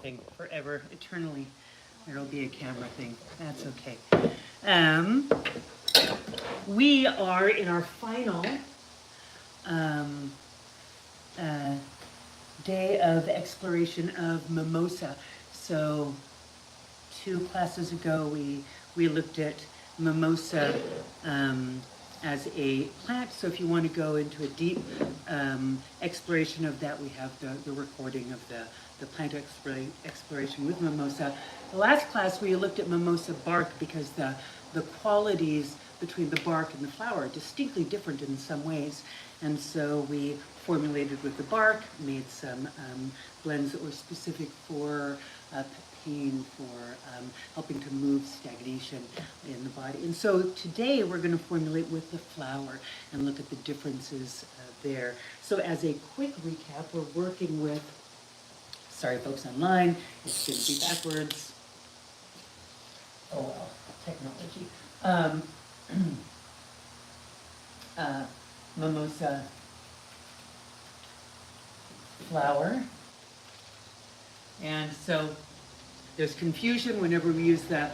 thing forever, eternally. There'll be a camera thing. That's okay. We are in our final day of exploration of Mimosa. So 2 classes ago, we looked at Mimosa as a plant. So if you want to go into a deep exploration of that, we have the recording of the plant exploration with Mimosa. The last class, we looked at Mimosa bark because the qualities between the bark and the flower are distinctly different in some ways. And so we formulated with the bark, made some blends that were specific for pain, for helping to move stagnation in the body. And so today we're going to formulate with the flower and look at the differences there. So as a quick recap, we're working with, sorry folks online, it's going to be backwards. Oh well, technology. Mimosa flower. And so there's confusion whenever we use the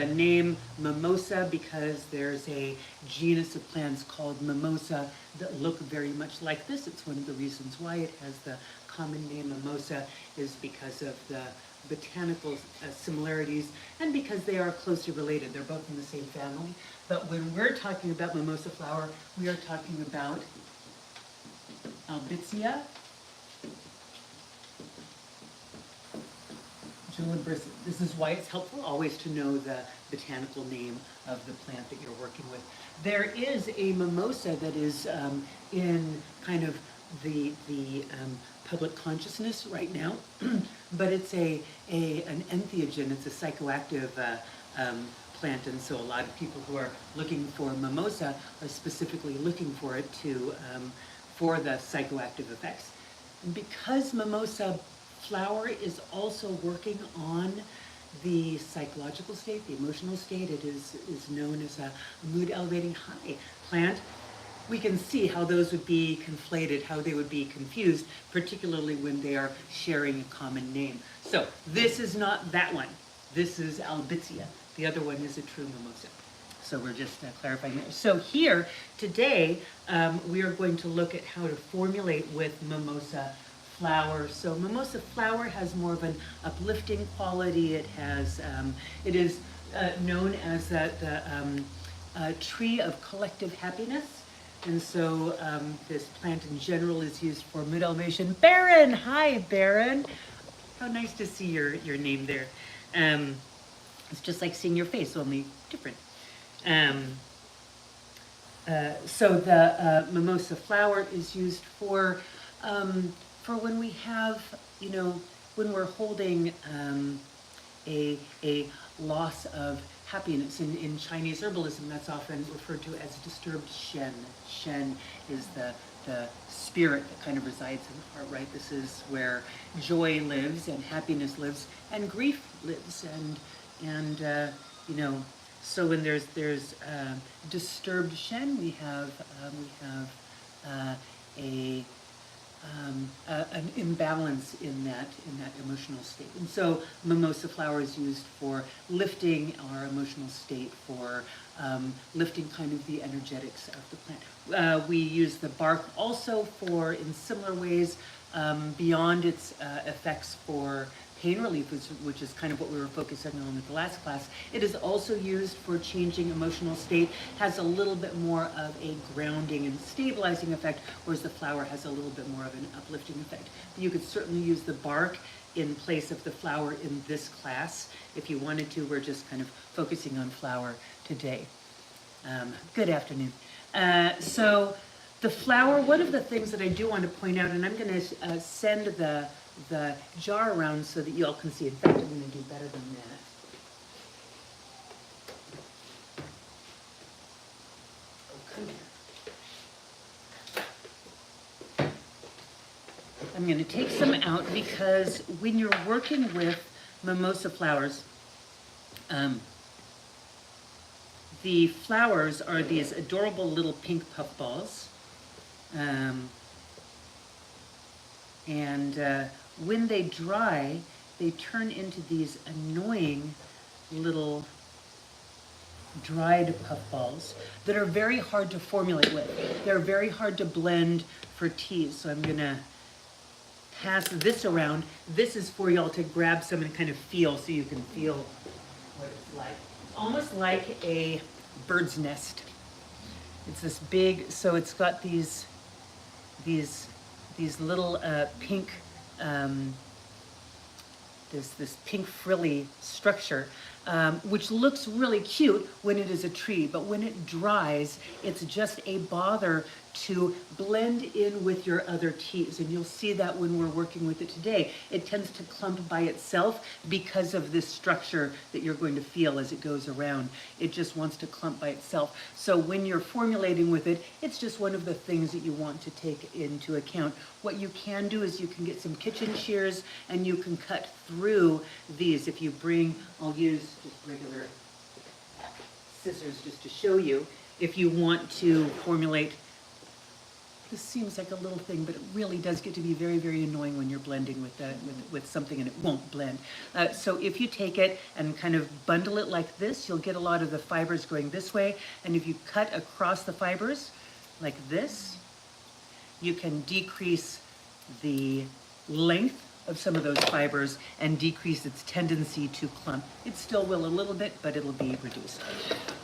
name Mimosa because there's a genus of plants called Mimosa that look very much like this. It's one of the reasons why it has the common name Mimosa is because of the botanical similarities and because they are closely related. They're both in the same family. But when we're talking about Mimosa flower, we are talking about Albizia julibris. This is why it's helpful always to know the botanical name of the plant that you're working with. There is a mimosa that is in kind of the public consciousness right now, but it's an entheogen. It's a psychoactive plant, and so a lot of people who are looking for mimosa are specifically looking for it for the psychoactive effects. And because mimosa flower is also working on the psychological state, the emotional state, it is known as a mood elevating high plant. We can see how those would be conflated, how they would be confused, particularly when they are sharing a common name. So this is not that one. This is Albizia. The other one is a true mimosa. So we're just clarifying that. So here, today, we are going to look at how to formulate with mimosa flower. So mimosa flower has more of an uplifting quality. It has, it is known as the tree of collective happiness. And so this plant in general is used for mood elevation. Baron, hi Baron. How nice to see your name there. It's just like seeing your face, only different. So the mimosa flower is used for when we have, you know, when we're holding a loss of happiness. In Chinese herbalism, that's often referred to as disturbed shen. Shen is the spirit that kind of resides in the heart, right? This is where joy lives and happiness lives and grief lives, and you know, so when there's disturbed shen, we have an imbalance in that emotional state. And so mimosa flower is used for lifting our emotional state, for lifting kind of the energetics of the plant. We use the bark also for, in similar ways, beyond its effects for pain relief, which is kind of what we were focusing on with the last class. It is also used for changing emotional state, has a little bit more of a grounding and stabilizing effect, whereas the flower has a little bit more of an uplifting effect. But you could certainly use the bark in place of the flower in this class if you wanted to. We're just kind of focusing on flower today. Good afternoon. So the flower, one of the things that I do want to point out, and I'm going to send the jar around so that you all can see. In fact, I'm going to do better than that. Oh, come here. I'm going to take some out because when you're working with mimosa flowers, the flowers are these adorable little pink puffballs. And when they dry, they turn into these annoying little dried puffballs that are very hard to formulate with. They're very hard to blend for teas. So I'm gonna pass this around. This is for y'all to grab some and kind of feel, so you can feel what it's like. It's almost like a bird's nest. It's this big, so it's got these little pink, this pink frilly structure, which looks really cute when it is a tree, but when it dries, it's just a bother to blend in with your other teas. And you'll see that when we're working with it today. It tends to clump by itself because of this structure that you're going to feel as it goes around. It just wants to clump by itself. So when you're formulating with it, it's just one of the things that you want to take into account. What you can do is you can get some kitchen shears and you can cut through these. If you bring, I'll use just regular scissors just to show you. If you want to formulate, this seems like a little thing, but it really does get to be very, very annoying when you're blending with something and it won't blend. So if you take it and kind of bundle it like this, you'll get a lot of the fibers going this way. And if you cut across the fibers like this, you can decrease the length of some of those fibers and decrease its tendency to clump. It still will a little bit, but it'll be reduced.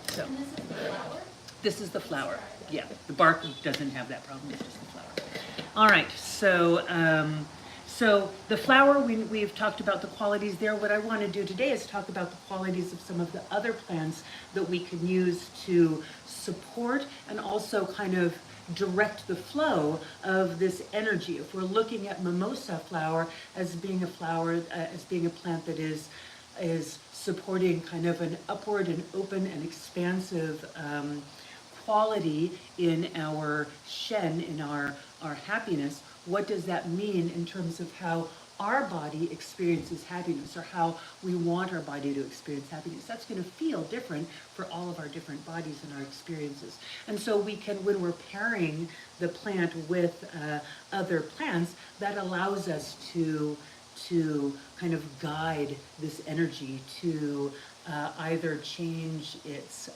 So. And this is the flower? This is the flower. Yeah, the bark doesn't have that problem, it's just the flower. All right, so so the flower, we've talked about the qualities there. What I want to do today is talk about the qualities of some of the other plants that we can use to support and also kind of direct the flow of this energy. If we're looking at mimosa flower as being a flower, as being a plant that is supporting kind of an upward and open and expansive quality in our shen, in our happiness, what does that mean in terms of how our body experiences happiness, or how we want our body to experience happiness? That's going to feel different for all of our different bodies and our experiences. And so we can, when we're pairing the plant with other plants, that allows us to kind of guide this energy to either change its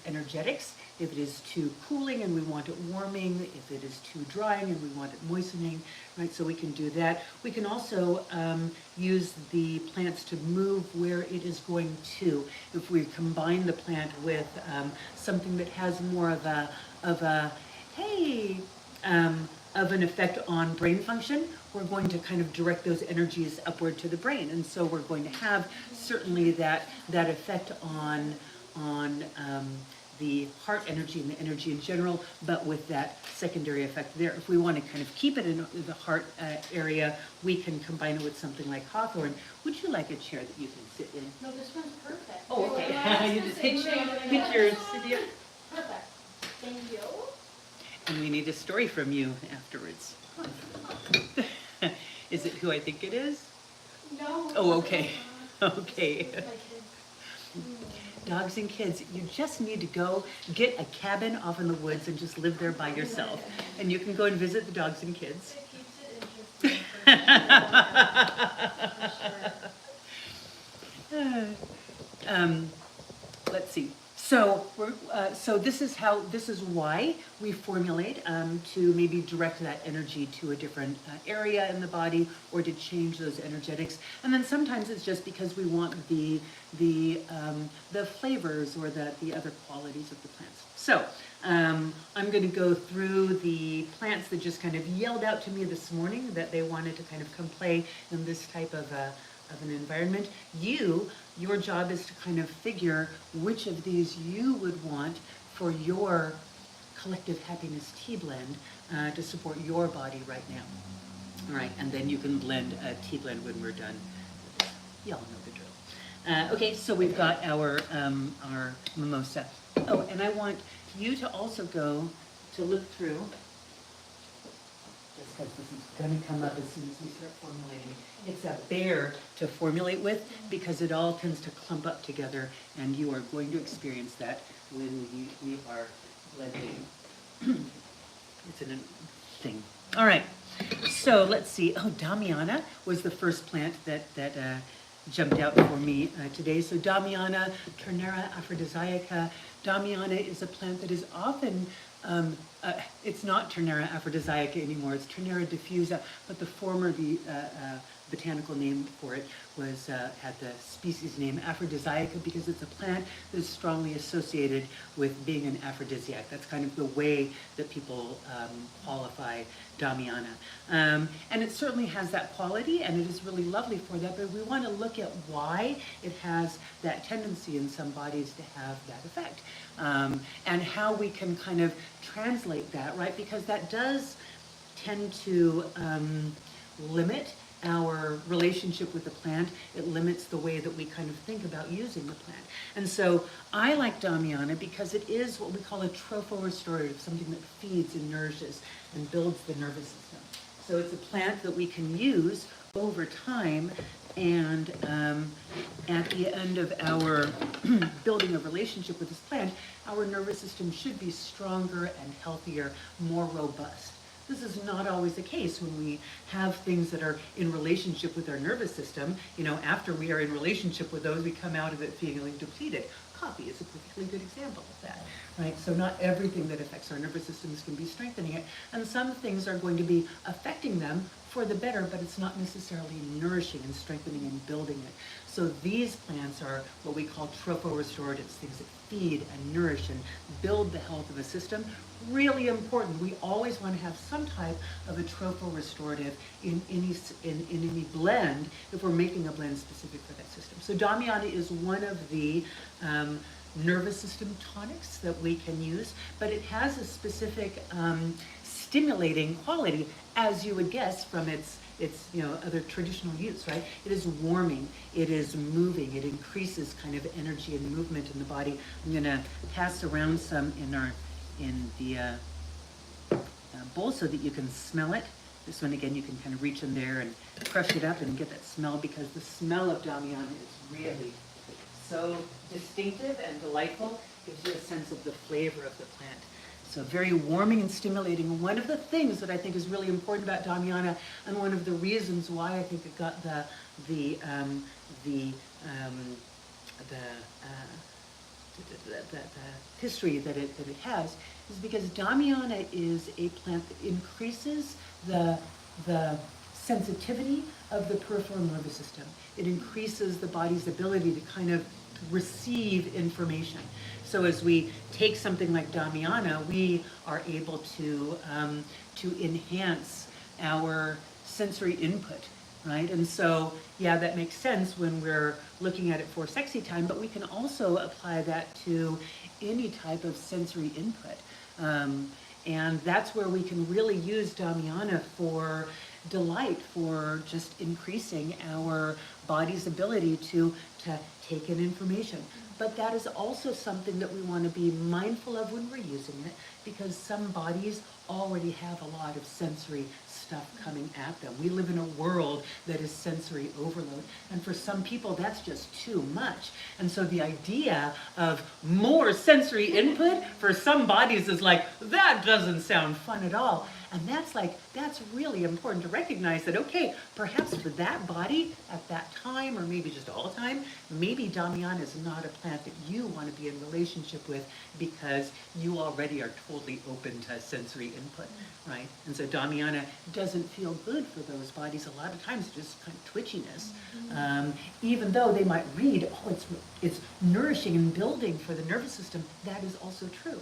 energetics, if it is too cooling and we want it warming, if it is too drying and we want it moistening, right? So we can do that. We can also use the plants to move where it is going to. If we combine the plant with something that has more of an effect on brain function, we're going to kind of direct those energies upward to the brain. And so we're going to have certainly that effect on the heart energy and the energy in general, but with that secondary effect there. If we want to kind of keep it in the heart area, we can combine it with something like hawthorn. Would you like a chair that you can sit in? No, this one's perfect. Oh, okay. You just take yours. Perfect. Thank you. And we need a story from you afterwards. Is it who I think it is? No. Oh, okay. Okay. My kids. Dogs and kids, you just need to go get a cabin off in the woods and just live there by yourself. And you can go and visit the dogs and kids. It keeps it interesting. Let's see. So so this is why we formulate to maybe direct that energy to a different area in the body, or to change those energetics. And then sometimes it's just because we want the flavors or the other qualities of the plants. So I'm going to go through the plants that just kind of yelled out to me this morning that they wanted to kind of come play in this type of an environment. Your job is to kind of figure which of these you would want for your collective happiness tea blend to support your body right now. All right, and then you can blend a tea blend when we're done. Y'all know the drill. Okay, so we've got our mimosa. Oh, and I want you to also go to look through, just because this is going to come up as soon as we start formulating. It's a bear to formulate with because it all tends to clump up together, and you are going to experience that when we are blending. It's a thing. All right. So let's see. Oh, Damiana was the first plant that jumped out for me today. So Damiana, Turnera aphrodisiaca. Damiana is a plant that is often, it's not Turnera aphrodisiaca anymore, it's Turnera diffusa, but the former botanical name for it was had the species name aphrodisiaca because it's a plant that is strongly associated with being an aphrodisiac. That's kind of the way that people qualify Damiana. And it certainly has that quality, and it is really lovely for that, but we want to look at why it has that tendency in some bodies to have that effect, and how we can kind of translate that, right? Because that does tend to limit our relationship with the plant. It limits the way that we kind of think about using the plant. And so I like Damiana because it is what we call a tropho-restorative, something that feeds and nourishes and builds the nervous system. So it's a plant that we can use over time, and at the end of our building a relationship with this plant, our nervous system should be stronger and healthier, more robust. This is not always the case when we have things that are in relationship with our nervous system. You know, after we are in relationship with those, we come out of it feeling depleted. Coffee is a particularly good example of that, right? So not everything that affects our nervous systems can be strengthening it, and some things are going to be affecting them for the better, but it's not necessarily nourishing and strengthening and building it. So these plants are what we call tropho-restoratives, things that feed and nourish and build the health of a system. Really important. We always want to have some type of a tropho-restorative in any blend if we're making a blend specific for that system. So Damiana is one of the nervous system tonics that we can use, but it has a specific stimulating quality, as you would guess from its other traditional use, right? It is warming, it is moving, it increases kind of energy and movement in the body. I'm gonna pass around some in the bowl so that you can smell it. This one, again, you can kind of reach in there and crush it up and get that smell, because the smell of Damiana is really so distinctive and delightful. Gives you a sense of the flavor of the plant. So very warming and stimulating. One of the things that I think is really important about Damiana, and one of the reasons why I think it got the history that it has, is because Damiana is a plant that increases the sensitivity of the peripheral nervous system. It increases the body's ability to kind of receive information. So as we take something like Damiana, we are able to enhance our sensory input, right? And so, yeah, that makes sense when we're looking at it for sexy time, but we can also apply that to any type of sensory input. And that's where we can really use Damiana for delight, for just increasing our body's ability to take in information. But that is also something that we want to be mindful of when we're using it, because some bodies already have a lot of sensory stuff coming at them. We live in a world that is sensory overload, and for some people that's just too much. And so the idea of more sensory input for some bodies is like, that doesn't sound fun at all. And that's really important to recognize that, okay, perhaps for that body at that time, or maybe just all the time, maybe Damiana is not a plant that you want to be in relationship with, because you already are totally open to sensory input, right? And so Damiana doesn't feel good for those bodies. A lot of times just kind of twitchiness. Even though they might read, oh, it's nourishing and building for the nervous system, that is also true.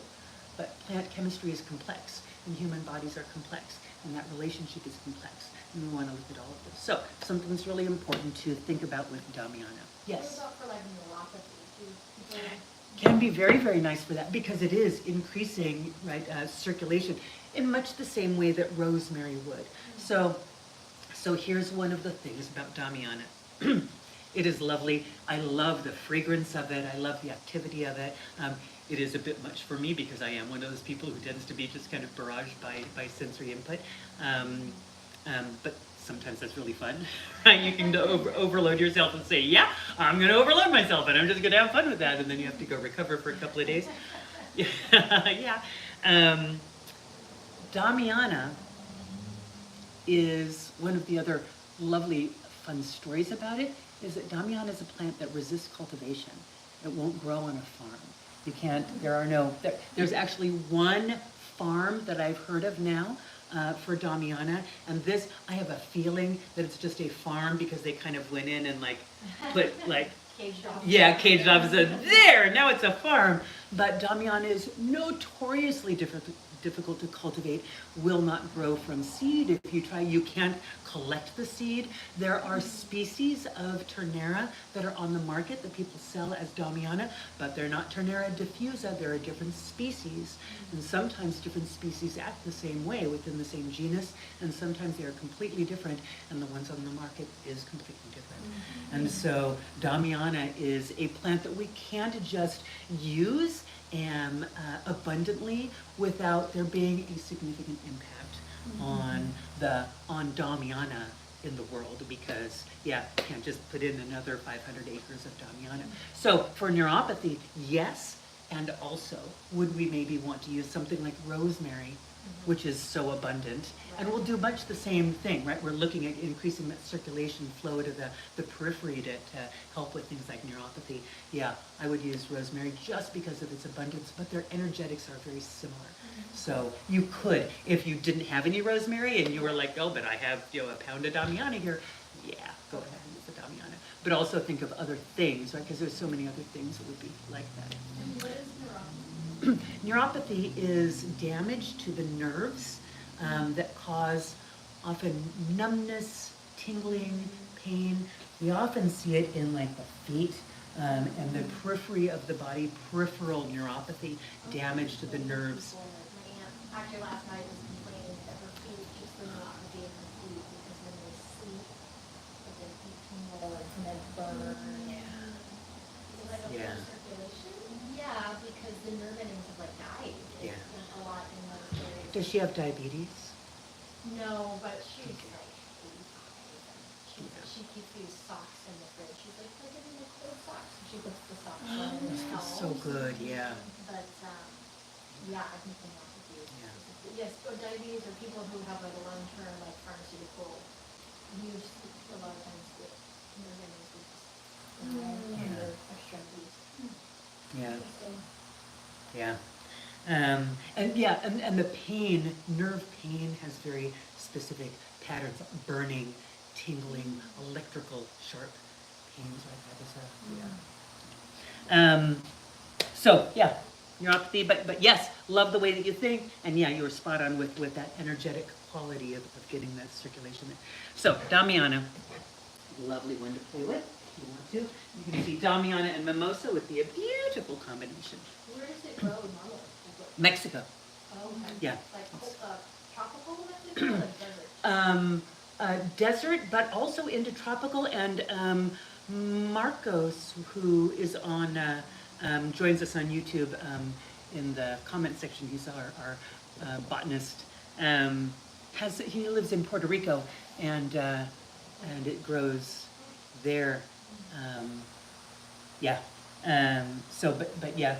But plant chemistry is complex, and human bodies are complex, and that relationship is complex, and we want to look at all of this. So, something that's really important to think about with Damiana. Yes? What about for like neuropathy? Can be very, very nice for that, because it is increasing, right, circulation in much the same way that rosemary would. So here's one of the things about Damiana. It is lovely. I love the fragrance of it. I love the activity of it. It is a bit much for me because I am one of those people who tends to be just kind of barraged by sensory input. But sometimes that's really fun, right? You can overload yourself and say, yeah, I'm going to overload myself and I'm just going to have fun with that. And then you have to go recover for a couple of days. Yeah. Damiana is one of the other lovely fun stories about it is that Damiana is a plant that resists cultivation. It won't grow on a farm. You can't, there's actually one farm that I've heard of now for Damiana, and this, I have a feeling that it's just a farm because they kind of went in and like put like, Caged off. yeah, caged off and said, there, now it's a farm. But Damiana is notoriously difficult to cultivate, will not grow from seed. If you try, you can't collect the seed. There are species of Turnera that are on the market that people sell as Damiana, but they're not Turnera diffusa, they're a different species. And sometimes different species act the same way within the same genus, and sometimes they are completely different, and the ones on the market is completely different. And so Damiana is a plant that we can't just use abundantly without there being a significant impact on Damiana in the world, because you can't just put in another 500 acres of Damiana. So for neuropathy, yes, and also would we maybe want to use something like rosemary, which is so abundant, and we'll do much the same thing, right? We're looking at increasing that circulation flow to the periphery to help with things like neuropathy. Yeah, I would use rosemary just because of its abundance, but their energetics are very similar. So you could, if you didn't have any rosemary and you were like, oh, but I have a pound of Damiana here, yeah, go ahead and use the Damiana. But also think of other things, right? Because there's so many other things that would be like that. And what is neuropathy? Neuropathy is damage to the nerves that cause often numbness, tingling, pain. We often see it in like the feet and the periphery of the body, peripheral neuropathy, damage to the nerves. My aunt, actually last night, was complaining that her feet, just the neuropathy in her feet, because when they sleep, like their feet tingle and then burn. Is it like a Yeah. poor circulation? Yeah, because the nerve endings have like died. Yeah. A lot in those areas. Does she have diabetes? No, but she's Okay. like 85. Yeah. She keeps these socks in the fridge. She's like, I give me the cold socks. And she puts the socks on and This it feels helps. so good, yeah. But, yeah, I think the neuropathy is. Yeah. Yes, or diabetes or people who have like a long-term like pharmaceutical use, a lot of times with nerve endings with and their extremities. Yeah. Interesting. Yeah. And the pain, nerve pain has very specific patterns, burning, tingling, electrical, sharp pains like that. So yeah, neuropathy, but yes, love the way that you think, and yeah, you were spot on with that energetic quality of getting that circulation there. So Damiana, lovely one to play with if you want to. You can see Damiana and Mimosa would be a beautiful combination. Where does it grow normally? Mexico. Oh, okay. Yeah. Like tropical Mexico or like desert? Desert, but also into tropical, and Marcos, who is on, joins us on YouTube in the comment section, he's our botanist, he lives in Puerto Rico, and it grows there. But yeah,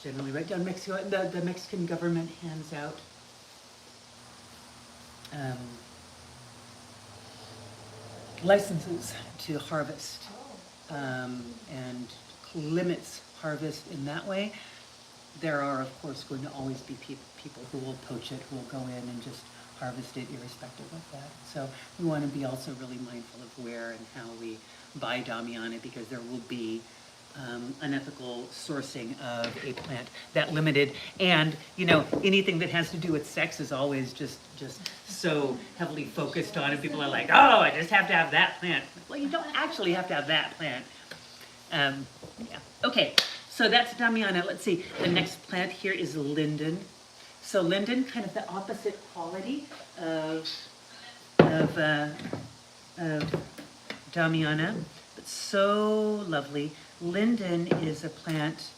generally right down Mexico. The Mexican government hands out licenses to harvest and limits harvest in that way. There are, of course, going to always be people who will poach it, who will go in and just harvest it irrespective of that. So we want to be also really mindful of where and how we buy Damiana, because there will be unethical sourcing of a plant that limited. And anything that has to do with sex is always just so heavily focused on, and people are like, oh, I just have to have that plant. Well, you don't actually have to have that plant. Okay, so that's Damiana. Let's see, the next plant here is linden. So linden, kind of the opposite quality of Damiana, but so lovely. Linden is a plant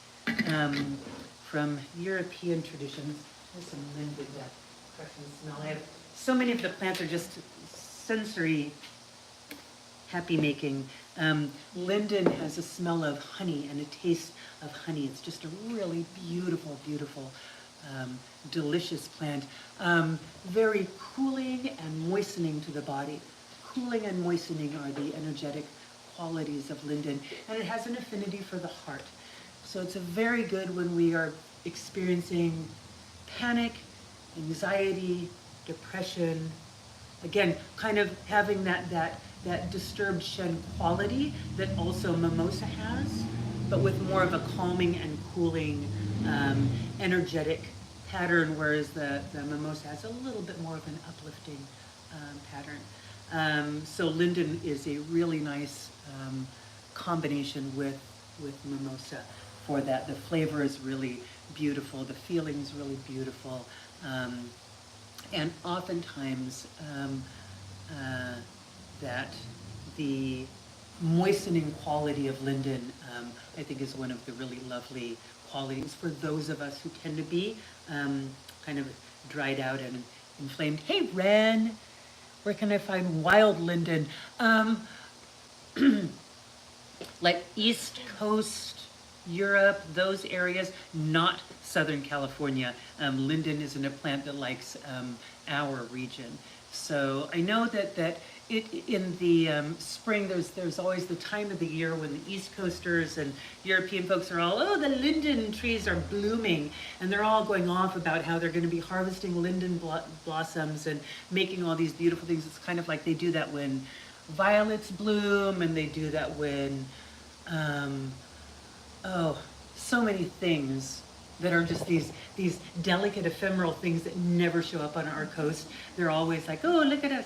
from European traditions. There's some linden that crush and smell. I have so many of the plants are just sensory happy making. Linden has a smell of honey and a taste of honey. It's just a really beautiful, beautiful delicious plant. Very cooling and moistening to the body. Cooling and moistening are the energetic qualities of linden, and it has an affinity for the heart. So it's a very good when we are experiencing panic, anxiety, depression. Again, kind of having that disturbed Shen quality that also mimosa has, but with more of a calming and cooling, energetic pattern, whereas the mimosa has a little bit more of an uplifting pattern. So linden is a really nice combination with mimosa for that. The flavor is really beautiful, the feeling is really beautiful, and oftentimes that the moistening quality of linden, I think, is one of the really lovely qualities for those of us who tend to be kind of dried out and inflamed. Hey, Ren, where can I find wild linden? Like East Coast Europe, those areas, not Southern California. Linden isn't a plant that likes our region. So I know that in the spring, there's always the time of the year when the East Coasters and European folks are all, oh, the linden trees are blooming, and they're all going off about how they're going to be harvesting linden blossoms and making all these beautiful things. It's kind of like they do that when violets bloom, and they do that when, so many things that are just these delicate ephemeral things that never show up on our coast. They're always like, oh, look at us.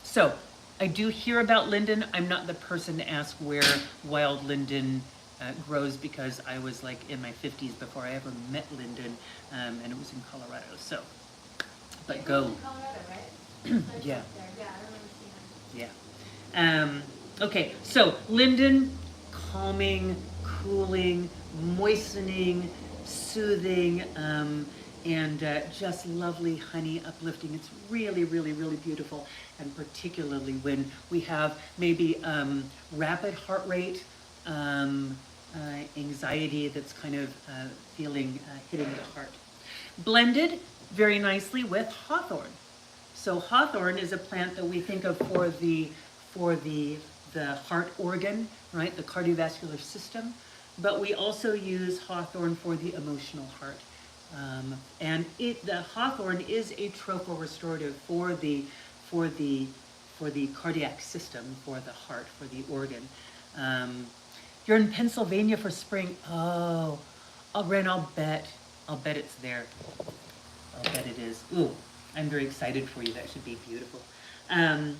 So I do hear about linden. I'm not the person to ask where wild linden grows, because I was like in my 50s before I ever met linden, and it was in Colorado. So, but go. In Colorado, right? Yeah. Up there. Yeah, I remember seeing it. Yeah. Okay, so linden, calming, cooling, moistening, soothing, and just lovely, honey, uplifting. It's really, really, really beautiful, and particularly when we have maybe rapid heart rate, anxiety that's kind of hitting the heart. Blended very nicely with hawthorn. So hawthorn is a plant that we think of for the heart organ, right, the cardiovascular system, but we also use hawthorn for the emotional heart. And the hawthorn is a trochorestorative for the cardiac system, for the heart, for the organ. You're in Pennsylvania for spring. Oh, Ren, I'll bet it's there. I'll bet it is. Ooh, I'm very excited for you. That should be beautiful. And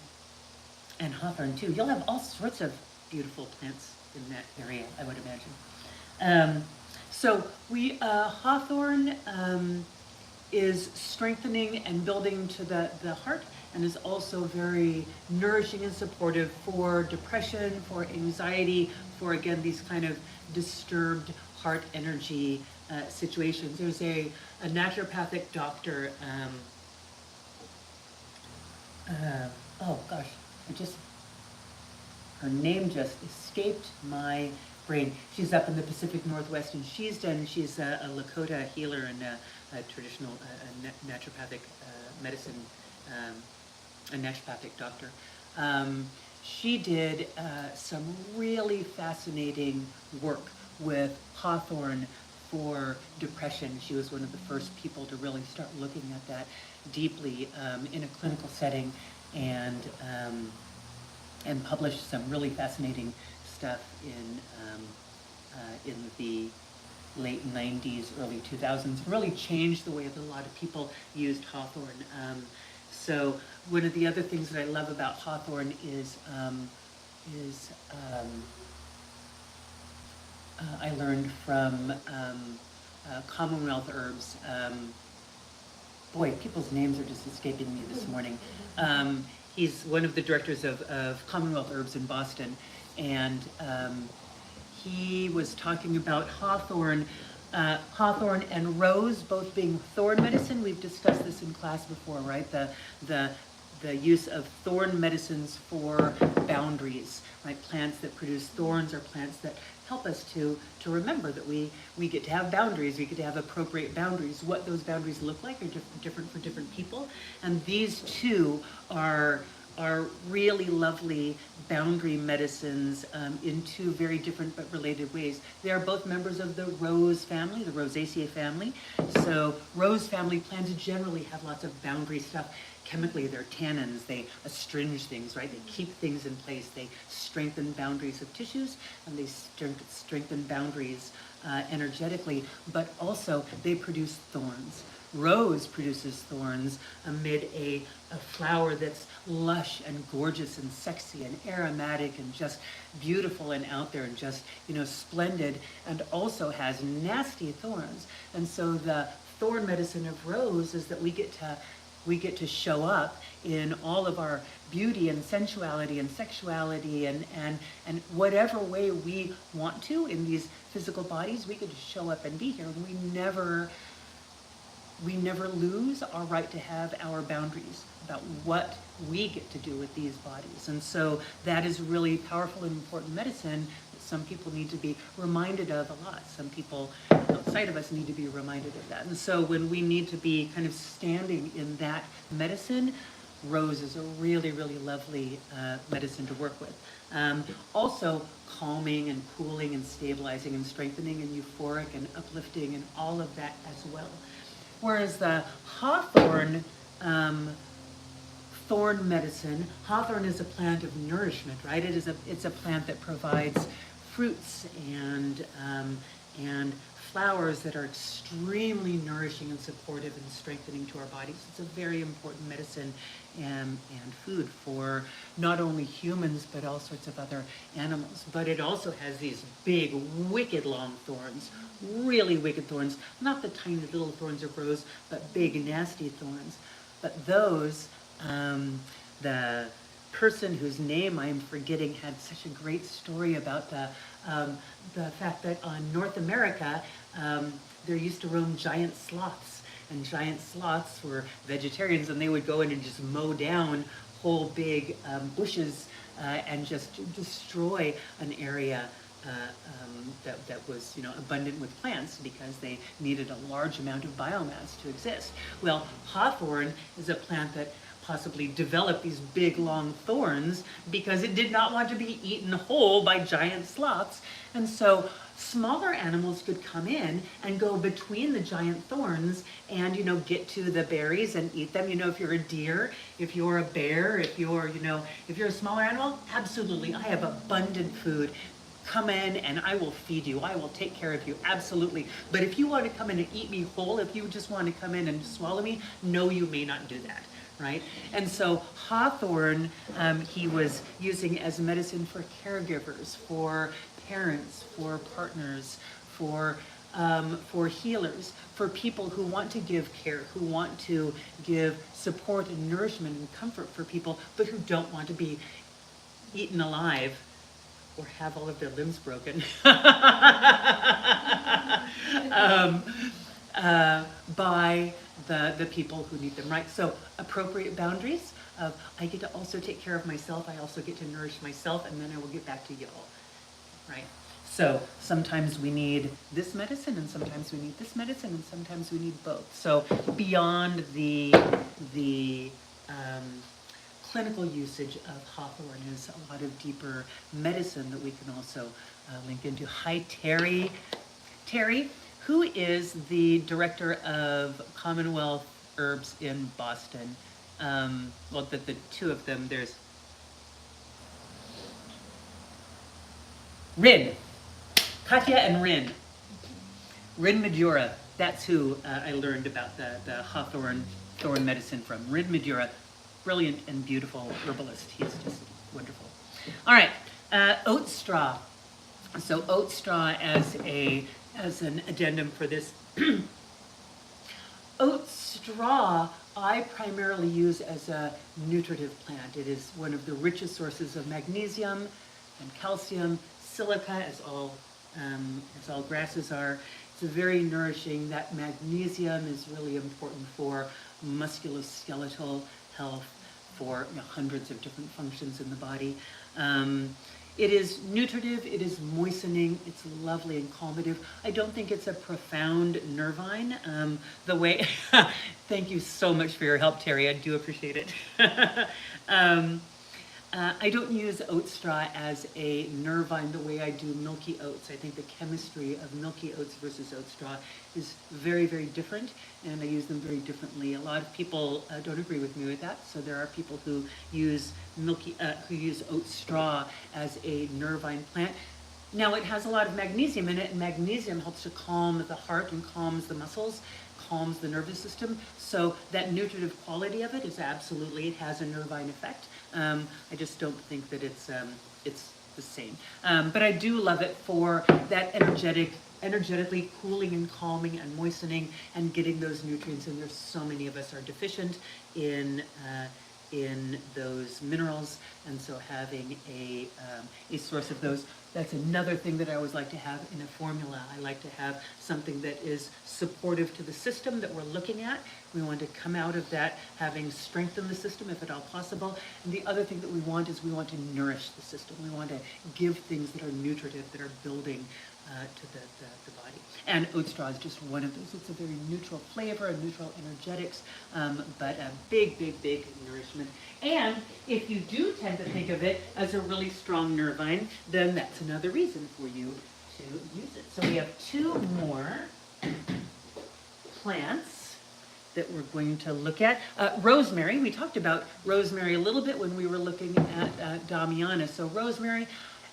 hawthorn too. You'll have all sorts of beautiful plants in that area, I would imagine. So hawthorn is strengthening and building to the heart, and is also very nourishing and supportive for depression, for anxiety, for, again, these kind of disturbed heart energy situations. There's a naturopathic doctor, oh gosh, her name just escaped my brain. She's up in the Pacific Northwest, and she's a Lakota healer and a traditional naturopathic medicine, a naturopathic doctor. She did some really fascinating work with hawthorn for depression. She was one of the first people to really start looking at that deeply in a clinical setting, and published some really fascinating stuff in the late 90s, early 2000s. Really changed the way that a lot of people used hawthorn. So one of the other things that I love about hawthorn is I learned from Commonwealth Herbs. Boy, people's names are just escaping me this morning. He's one of the directors of Commonwealth Herbs in Boston, and he was talking about hawthorn and rose both being thorn medicine. We've discussed this in class before, right? The the use of thorn medicines for boundaries, right? Plants that produce thorns are plants that help us to remember that we get to have boundaries, we get to have appropriate boundaries. What those boundaries look like are different for different people. And these two are really lovely boundary medicines in two very different but related ways. They are both members of the rose family, the Rosaceae family. So rose family plants generally have lots of boundary stuff. Chemically, they're tannins, they astringe things, right? They keep things in place, they strengthen boundaries of tissues, and they strengthen boundaries energetically, but also they produce thorns. Rose produces thorns amid a flower that's lush and gorgeous and sexy and aromatic and just beautiful and out there and just, splendid, and also has nasty thorns. And so the thorn medicine of rose is that we get to show up in all of our beauty and sensuality and sexuality and whatever way we want to in these physical bodies. We get to show up and be here, and we never lose our right to have our boundaries about what we get to do with these bodies. And so that is really powerful and important medicine that some people need to be reminded of a lot. Some people outside of us need to be reminded of that. And so when we need to be kind of standing in that medicine, rose is a really, really lovely medicine to work with. Also calming and cooling and stabilizing and strengthening and euphoric and uplifting and all of that as well. Whereas the hawthorn thorn medicine, hawthorn is a plant of nourishment, right? It's a plant that provides fruits and flowers that are extremely nourishing and supportive and strengthening to our bodies. It's a very important medicine and food for not only humans but all sorts of other animals. But it also has these big, wicked long thorns, really wicked thorns, not the tiny little thorns of rose, but big, nasty thorns. But those, the person whose name I'm forgetting had such a great story about the fact that on North America, there used to roam giant sloths, and giant sloths were vegetarians, and they would go in and just mow down whole big bushes and just destroy an area that was abundant with plants because they needed a large amount of biomass to exist. Well, hawthorn is a plant that possibly developed these big long thorns because it did not want to be eaten whole by giant sloths. And so smaller animals could come in and go between the giant thorns and get to the berries and eat them. If you're a deer, if you're a bear, if you're a smaller animal, absolutely, I have abundant food. Come in and I will feed you. I will take care of you, absolutely. But if you want to come in and eat me whole, if you just want to come in and swallow me, no, you may not do that. Right? And so hawthorn, he was using as medicine for caregivers, for parents, for partners, for healers, for people who want to give care, who want to give support and nourishment and comfort for people, but who don't want to be eaten alive or have all of their limbs broken by the people who need them, right? So appropriate boundaries of I get to also take care of myself, I also get to nourish myself, and then I will get back to y'all, right? So sometimes we need this medicine, and sometimes we need this medicine, and sometimes we need both. So beyond the clinical usage of hawthorn is a lot of deeper medicine that we can also link into. Hi, Terry. Terry, who is the director of Commonwealth Herbs in Boston? Well, the two of them, there's Rin. Katya and Rin. Rin Majura. That's who I learned about the hawthorn thorn medicine from. Rin Majura. Brilliant and beautiful herbalist. He's just wonderful. All right, oat straw. So oat straw as an addendum for this. Oat straw I primarily use as a nutritive plant. It is one of the richest sources of magnesium and calcium, silica, as all grasses are. It's very nourishing. That magnesium is really important for musculoskeletal health, for hundreds of different functions in the body. It is nutritive, it is moistening, it's lovely and calmative. I don't think it's a profound nervine. The way, thank you so much for your help, Terry, I do appreciate it. I don't use oat straw as a nervine the way I do milky oats. I think the chemistry of milky oats versus oat straw is very, very different, and I use them very differently. A lot of people don't agree with me with that, so there are people who use oat straw as a nervine plant. Now, it has a lot of magnesium in it, and magnesium helps to calm the heart and calms the muscles, calms the nervous system. So that nutritive quality of it is absolutely, it has a nervine effect. I just don't think that it's the same. But I do love it for that energetically cooling and calming and moistening and getting those nutrients in there. So many of us are deficient in those minerals, and so having a source of those, that's another thing that I always like to have in a formula. I like to have something that is supportive to the system that we're looking at. We want to come out of that having strengthened the system if at all possible. And the other thing that we want is we want to nourish the system. We want to give things that are nutritive, that are building to the body. And oat straw is just one of those. It's a very neutral flavor, a neutral energetics, but a big, big, big nourishment. And if you do tend to think of it as a really strong nervine, then that's another reason for you to use it. So we have two more plants that we're going to look at. Rosemary, we talked about rosemary a little bit when we were looking at Damiana. So rosemary,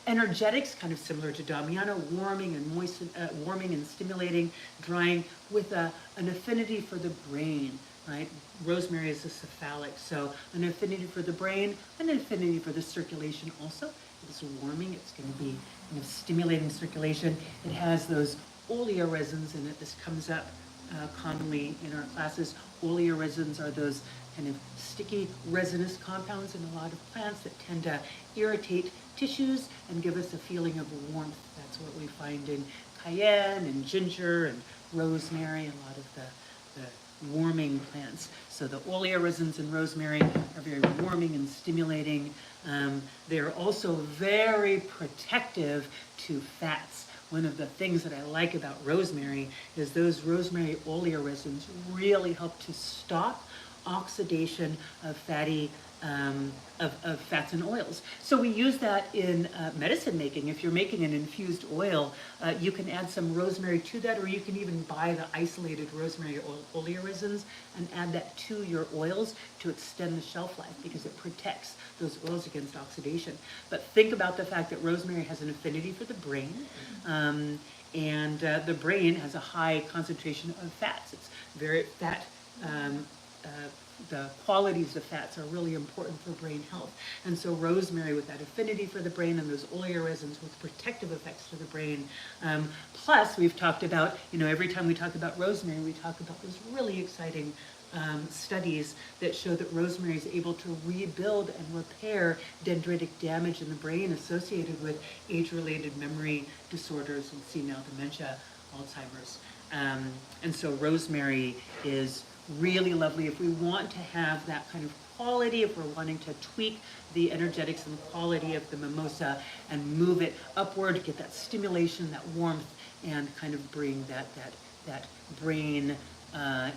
energetics, kind of similar to Damiana, warming and stimulating, drying, with an affinity for the brain, right? Rosemary is a cephalic, so an affinity for the brain, an affinity for the circulation also. It's warming, it's going to be kind of stimulating circulation. It has those oleoresins in it. This comes up commonly in our classes. Oleoresins are those kind of sticky resinous compounds in a lot of plants that tend to irritate tissues and give us a feeling of warmth. That's what we find in cayenne and ginger and rosemary, a lot of the warming plants. So the oleoresins in rosemary are very warming and stimulating. They're also very protective to fats. One of the things that I like about rosemary is those rosemary oleoresins really help to stop oxidation of fatty of fats and oils. So we use that in medicine making. If you're making an infused oil, you can add some rosemary to that, or you can even buy the isolated rosemary oleoresins and add that to your oils to extend the shelf life, because it protects those oils against oxidation. But think about the fact that rosemary has an affinity for the brain, and the brain has a high concentration of fats. It's very fat. The qualities of fats are really important for brain health. And so rosemary, with that affinity for the brain, and those oleoresins with protective effects to the brain. Plus, we've talked about, every time we talk about rosemary, we talk about those really exciting studies that show that rosemary is able to rebuild and repair dendritic damage in the brain associated with age-related memory disorders and senile dementia, Alzheimer's. And so rosemary is really lovely if we want to have that kind of quality, if we're wanting to tweak the energetics and quality of the mimosa and move it upward, get that stimulation, that warmth, and kind of bring that brain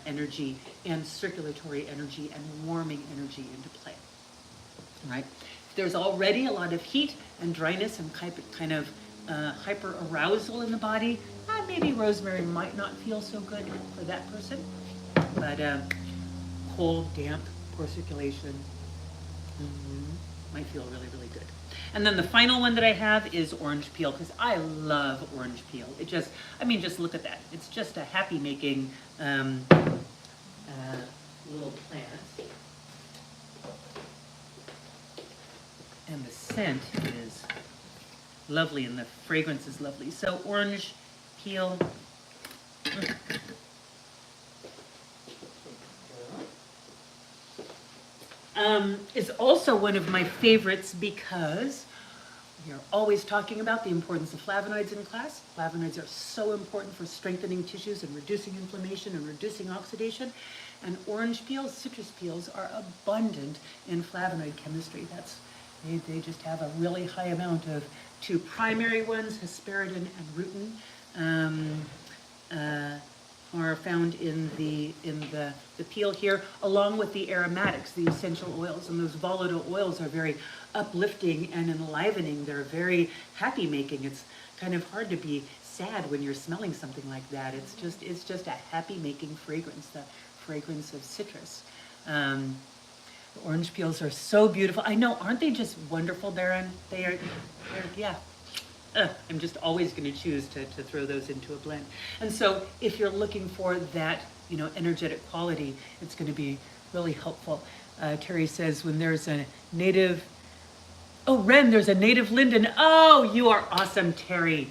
energy and circulatory energy and warming energy into play. All right? If there's already a lot of heat and dryness and kind of hyper arousal in the body, maybe rosemary might not feel so good for that person. But cold, damp, poor circulation might feel really, really good. And then the final one that I have is orange peel, because I love orange peel. It just look at that. It's just a happy-making little plant. And the scent is lovely, and the fragrance is lovely. So orange peel. Is also one of my favorites because We are always talking about the importance of flavonoids in class. Flavonoids are so important for strengthening tissues and reducing inflammation and reducing oxidation. And orange peels, citrus peels, are abundant in flavonoid chemistry. They just have a really high amount of two primary ones, hesperidin and rutin, are found in the peel here, along with the aromatics, the essential oils. And those volatile oils are very uplifting and enlivening. They're very happy making. It's kind of hard to be sad when you're smelling something like that. It's just a happy making fragrance, the fragrance of citrus. The orange peels are so beautiful. I know, aren't they just wonderful, Baron? They're yeah. I'm just always going to choose to throw those into a blend. And so if you're looking for that, energetic quality, it's going to be really helpful. Terry says when there's a native, Ren, there's a native linden. Oh, you are awesome, Terry.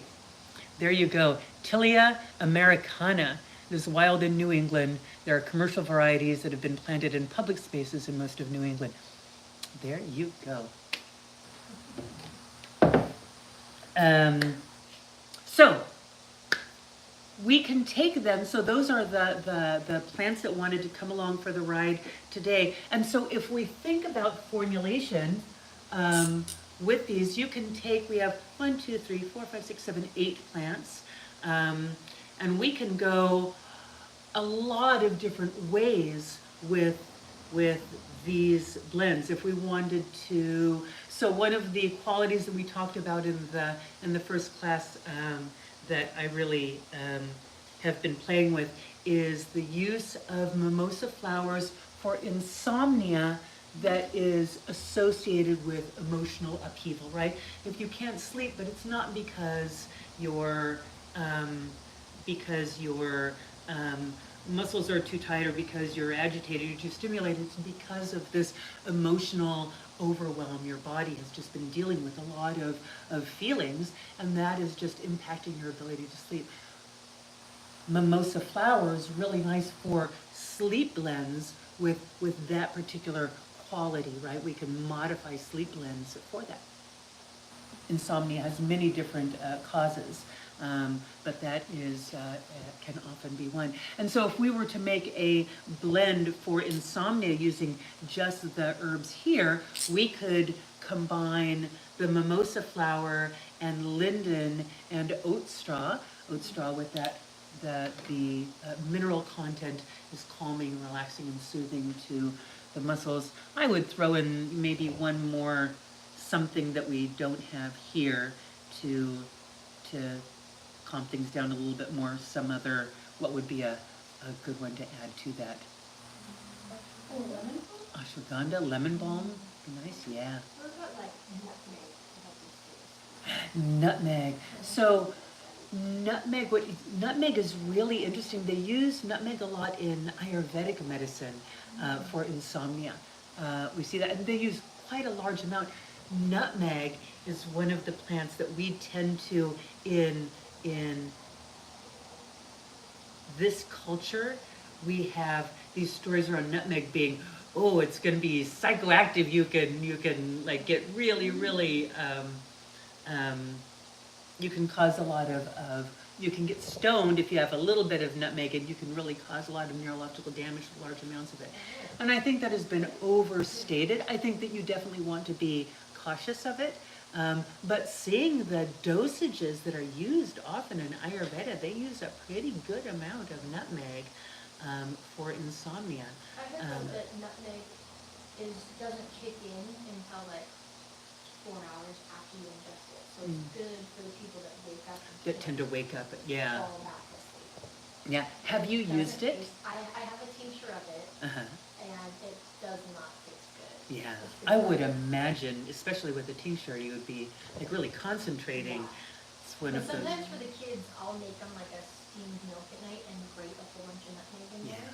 There you go. Tilia americana is wild in New England. There are commercial varieties that have been planted in public spaces in most of New England. There you go. So we can take them. So those are the plants that wanted to come along for the ride today. And so if we think about formulation with these, you can take, we have 1, 2, 3, 4, 5, 6, 7, 8 plants. And we can go a lot of different ways with these blends if we wanted to. So one of the qualities that we talked about in the first class that I really have been playing with is the use of mimosa flowers for insomnia that is associated with emotional upheaval, right? If you can't sleep, but it's not because your muscles are too tight or because you're agitated, you're too stimulated, it's because of this emotional overwhelm. Your body has just been dealing with a lot of feelings, and that is just impacting your ability to sleep. Mimosa flowers, really nice for sleep blends with that particular quality, right? We can modify sleep blends for that. Insomnia has many different causes. But that can often be one. And so if we were to make a blend for insomnia using just the herbs here, we could combine the mimosa flower and linden and oat straw with that, the mineral content is calming, relaxing, and soothing to the muscles. I would throw in maybe one more something that we don't have here to calm things down a little bit more. Some other, what would be a good one to add to that? Ashwagandha, lemon balm, nice, yeah. What about like nutmeg? Nutmeg. So nutmeg is really interesting. They use nutmeg a lot in Ayurvedic medicine for insomnia. We see that, and they use quite a large amount. Nutmeg is one of the plants that we tend to, in this culture, we have these stories around nutmeg being, oh, it's going to be psychoactive. You can like get really, you can cause a lot of you can get stoned if you have a little bit of nutmeg, and you can really cause a lot of neurological damage with large amounts of it. And I think that has been overstated. I think that you definitely want to be cautious of it. But seeing the dosages that are used often in Ayurveda, they use a pretty good amount of nutmeg for insomnia. I heard that nutmeg doesn't kick in until like 4 hours after you ingest it. So it's good for the people that wake up. That tend to wake up, yeah. Fall back asleep. Yeah. Have you used it? I have a tincture of it, Uh-huh. and it does not taste good. Yeah, I would imagine, especially with a tincture, you would be like really concentrating. Yeah. It's one But of those. sometimes for the kids, I'll make them like a steamed milk at night and grate a whole bunch of nutmeg in there.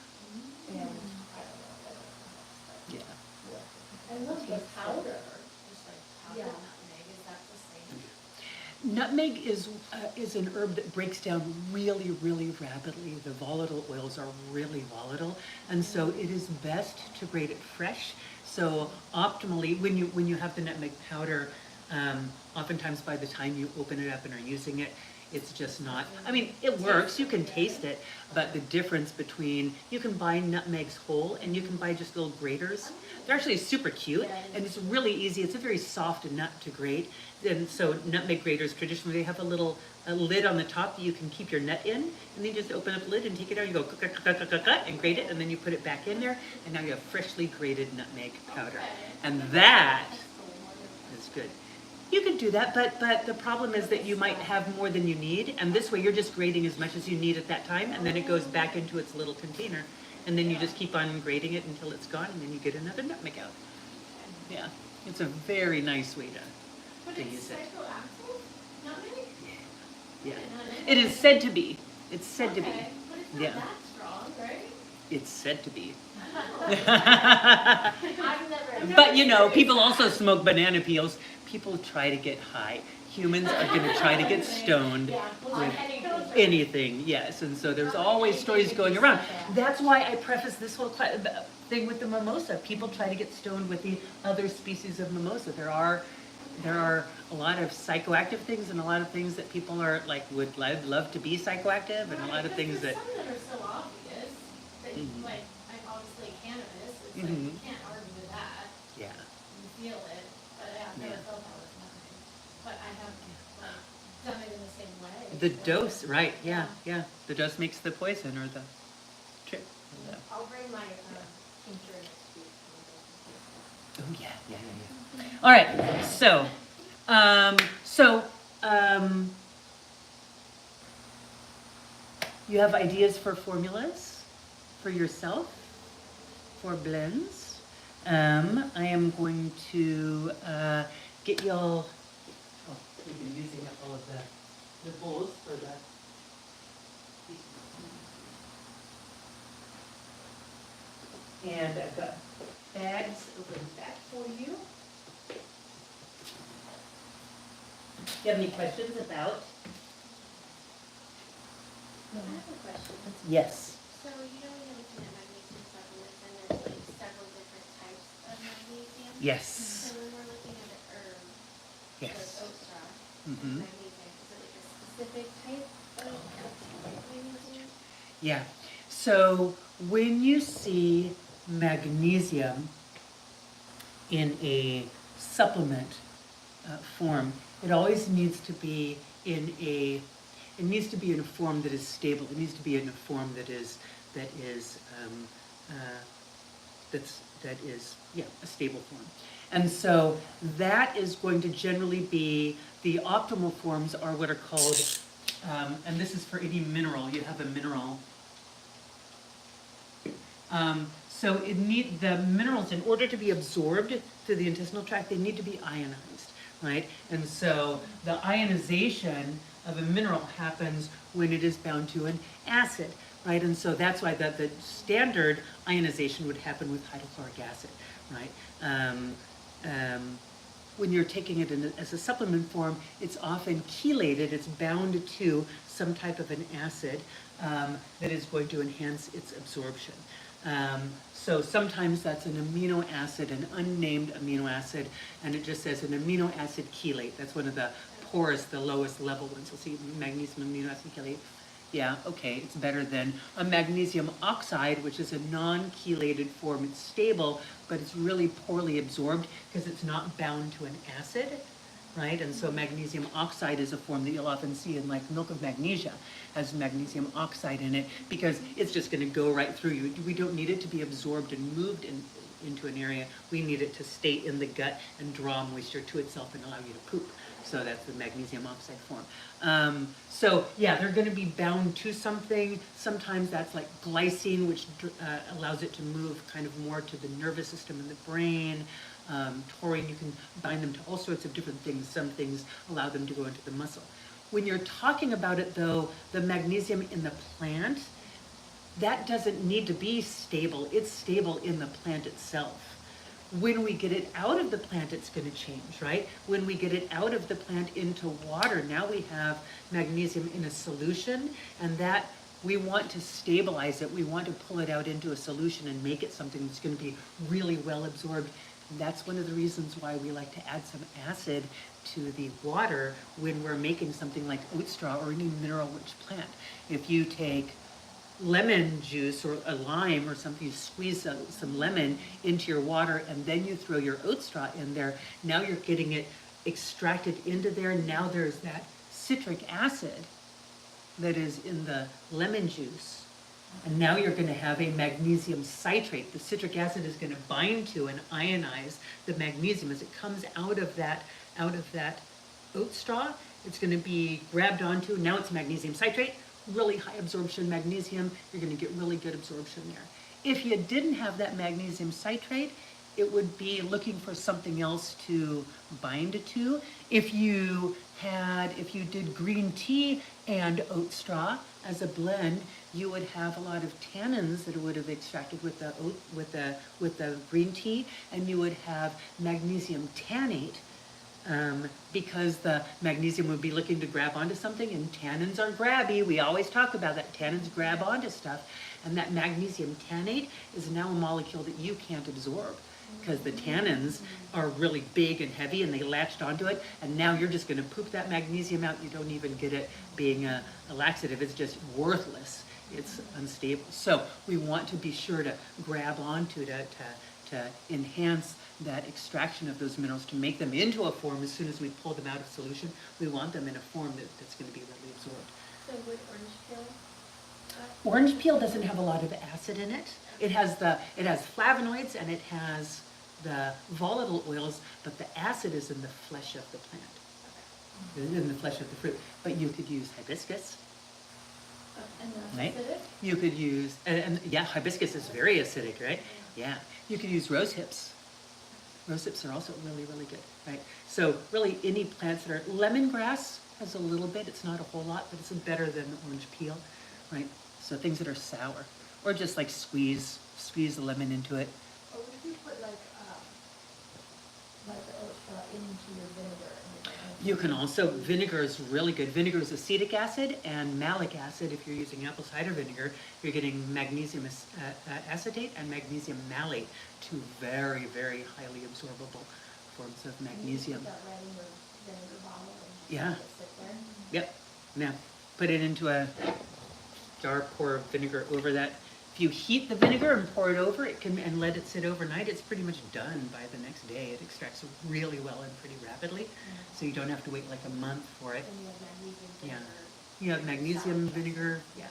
Yeah. And I don't know. Yeah. I love the powder. Just like powdered nutmeg. Is that the same? Nutmeg is an herb that breaks down really, really rapidly. The volatile oils are really volatile, and so it is best to grate it fresh. So optimally, when you have the nutmeg powder, Oftentimes by the time you open it up and are using it, it's just not, I mean, it works, you can taste it, but the difference between, you can buy nutmegs whole and you can buy just little graters. They're actually super cute and it's really easy. It's a very soft nut to grate. And so nutmeg graters traditionally they have a lid on the top that you can keep your nut in, and then you just open up the lid and take it out. You go and grate it, and then you put it back in there, and now you have freshly grated nutmeg powder, and that is good. You can do that, but the problem is that you might have more than you need, and this way you're just grating as much as you need at that time, and then it goes back into its little container, and then you just keep on grating it until it's gone, and then you get another nutmeg out. Yeah, it's a very nice way to use it. Yeah, it is said to be. It's said to be. But it's not Yeah. that strong, right? It's said to be. I've never. But you know, people also smoke banana peels. People try to get high. Humans are going to try to get stoned with anything, yes. And so there's always stories going around. That's why I preface this whole thing with the mimosa. People try to get stoned with the other species of mimosa. There are a lot of psychoactive things and a lot of things that people are like would love to be psychoactive, and a lot of things that. Some that are so obvious that you, like obviously cannabis. It's like you can't argue with that. Yeah. You feel it, but I've never felt that with nothing. But I have like done it in the same way. The so- dose, right? Yeah. The dose makes the poison or the trick. I'll bring my tincture next week. Oh yeah. All right, so you have ideas for formulas for yourself, for blends. I am going to get y'all. Oh, we've been using up all of the bowls for the. And I've got bags over the back for you. Do you have any questions about? I have a question. Yes. So you know when you're looking at magnesium supplements and there's like several different types of magnesium? Yes. So when we're looking at the herb, Yes. like oat straw, Mm-hmm. magnesium, is it like a specific type of magnesium? Yeah. So when you see magnesium in a supplement form, it always needs to be in a form that is stable. It needs to be in a form that is a stable form. And so that is going to generally be, the optimal forms are what are called, and this is for any mineral, you have a mineral. So the minerals, in order to be absorbed through the intestinal tract, they need to be ionized, right? And so the ionization of a mineral happens when it is bound to an acid, right? And so that's why the standard ionization would happen with hydrochloric acid, right? When you're taking it as a supplement form, it's often chelated, it's bound to some type of an acid that is going to enhance its absorption. So sometimes that's an amino acid, an unnamed amino acid, and it just says an amino acid chelate. That's one of the poorest, the lowest level ones. You'll see magnesium amino acid chelate. Yeah, okay, it's better than a magnesium oxide, which is a non-chelated form. It's stable, but it's really poorly absorbed because it's not bound to an acid, right? And so magnesium oxide is a form that you'll often see in like milk of magnesia, has magnesium oxide in it, because it's just going to go right through you. We don't need it to be absorbed and moved into an area. We need it to stay in the gut and draw moisture to itself and allow you to poop. So that's the magnesium oxide form. So yeah, they're going to be bound to something. Sometimes that's like glycine, which allows it to move kind of more to the nervous system and the brain. Taurine, you can bind them to all sorts of different things. Some things allow them to go into the muscle. When you're talking about it though, the magnesium in the plant, that doesn't need to be stable. It's stable in the plant itself. When we get it out of the plant, it's going to change, right? When we get it out of the plant into water, now we have magnesium in a solution, and that we want to stabilize it. We want to pull it out into a solution and make it something that's going to be really well absorbed. That's one of the reasons why we like to add some acid to the water when we're making something like oat straw or any mineral-rich plant. If you take lemon juice or a lime or something, you squeeze some lemon into your water and then you throw your oat straw in there, now you're getting it extracted into there. Now there's that citric acid that is in the lemon juice. And now you're going to have a magnesium citrate. The citric acid is going to bind to and ionize the magnesium as it comes out of that oat straw. It's going to be grabbed onto. Now it's magnesium citrate, really high absorption magnesium. You're going to get really good absorption there. If you didn't have that magnesium citrate, it would be looking for something else to bind to. If you did green tea and oat straw as a blend, you would have a lot of tannins that it would have extracted with the green tea, and you would have magnesium tannate, because the magnesium would be looking to grab onto something, and tannins are grabby. We always talk about that. Tannins grab onto stuff, and that magnesium tannate is now a molecule that you can't absorb because the tannins are really big and heavy and they latched onto it, and now you're just going to poop that magnesium out. You don't even get it being a laxative. It's just worthless. It's unstable. So we want to be sure to grab onto to enhance that extraction of those minerals, to make them into a form. As soon as we pull them out of solution, we want them in a form that's going to be readily absorbed. So would orange peel? Orange peel doesn't have a lot of acid in it. It has flavonoids and it has the volatile oils, but the acid is in the flesh of the plant, in the flesh of the fruit. But you could use hibiscus. And that's Right. acidic? You could use, and yeah, hibiscus is very acidic, right? Yeah. You could use rose hips. Rose hips are also really, really good, right? So really any plants that are, lemongrass has a little bit, it's not a whole lot, but it's better than the orange peel, right? So things that are sour, or just like squeeze the lemon into it. Or would you put like the oat straw into your vinegar? You can also, vinegar is really good. Vinegar is acetic acid and malic acid. If you're using apple cider vinegar, you're getting magnesium acetate and magnesium malate, two very, very highly absorbable forms of magnesium. Put that right in your vinegar bottle and Yeah. let it sit there. Yep. Now, put it into a jar, pour vinegar over that. If you heat the vinegar and pour it over, and let it sit overnight, it's pretty much done by the next day. It extracts really well and pretty rapidly, so you don't have to wait like a month for it. And you have magnesium Yeah. vinegar. You have magnesium vinegar. Yeah.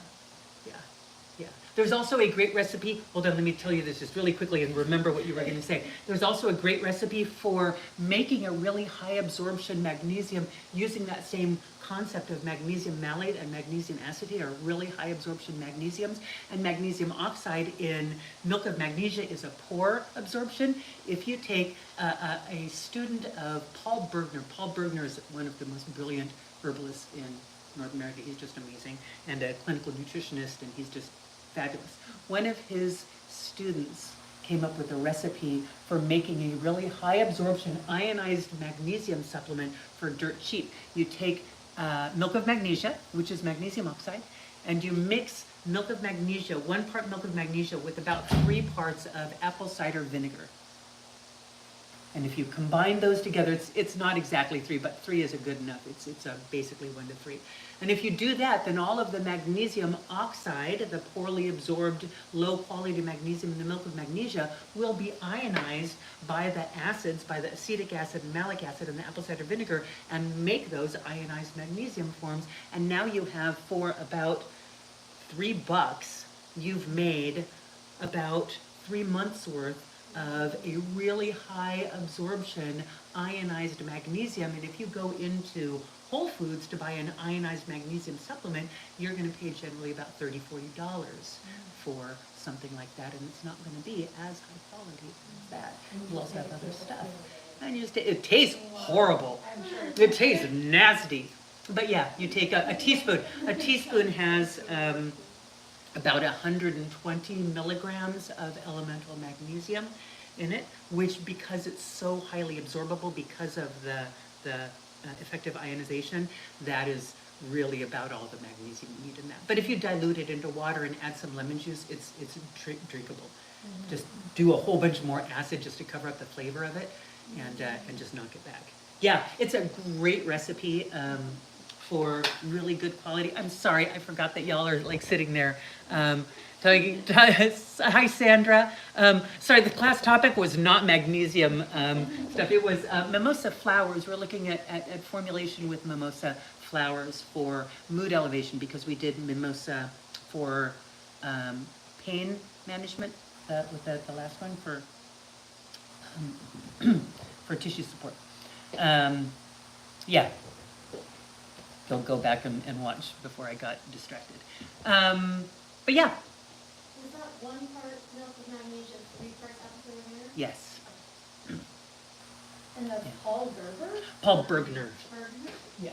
There's also a great recipe. Hold on, let me tell you this just really quickly and remember what you were going to say. There's also a great recipe for making a really high absorption magnesium using that same concept of magnesium malate and magnesium acetate are really high absorption magnesiums. And magnesium oxide in milk of magnesia is a poor absorption. If you take a student of Paul Bergner is one of the most brilliant herbalists in North America. He's just amazing, and a clinical nutritionist, and he's just fabulous. One of his students came up with a recipe for making a really high absorption ionized magnesium supplement for dirt cheap. You take milk of magnesia, which is magnesium oxide, and you mix milk of magnesia, 1 part milk of magnesia with about 3 parts of apple cider vinegar. And if you combine those together, it's not exactly 3, but 3 is a good enough. It's basically 1 to 3. And if you do that, then all of the magnesium oxide, the poorly absorbed, low quality magnesium in the milk of magnesia, will be ionized by the acids, by the acetic acid and malic acid and the apple cider vinegar, and make those ionized magnesium forms. And now you have, for about $3, you've made about 3 months worth of a really high absorption ionized magnesium. And if you go into Whole Foods to buy an ionized magnesium supplement, you're going to pay generally about $30, $40 for something like that, and it's not going to be as high quality as that. You'll also have other stuff. And it tastes horrible. It tastes nasty. But yeah, you take a teaspoon. A teaspoon has about 120 milligrams of elemental magnesium in it, which, because it's so highly absorbable because of the effective ionization, that is really about all the magnesium you need in that. But if you dilute it into water and add some lemon juice, it's drinkable. just do a whole bunch more acid just to cover up the flavor of it, and just knock it back. Yeah, it's a great recipe for really good quality. I'm sorry, I forgot that y'all are like sitting there. Hi, Sandra. Sorry, the class topic was not magnesium stuff. It was mimosa flowers. We're looking at formulation with mimosa flowers for mood elevation because we did mimosa for pain management with the last one for for tissue support. Yeah. Don't go back and watch before I got distracted. But yeah, Was that 1 part milk with magnesium, 3 parts apple cider vinegar? yes. And that's Yeah. Paul Gerber? Paul Bergner. Bergner? Yeah.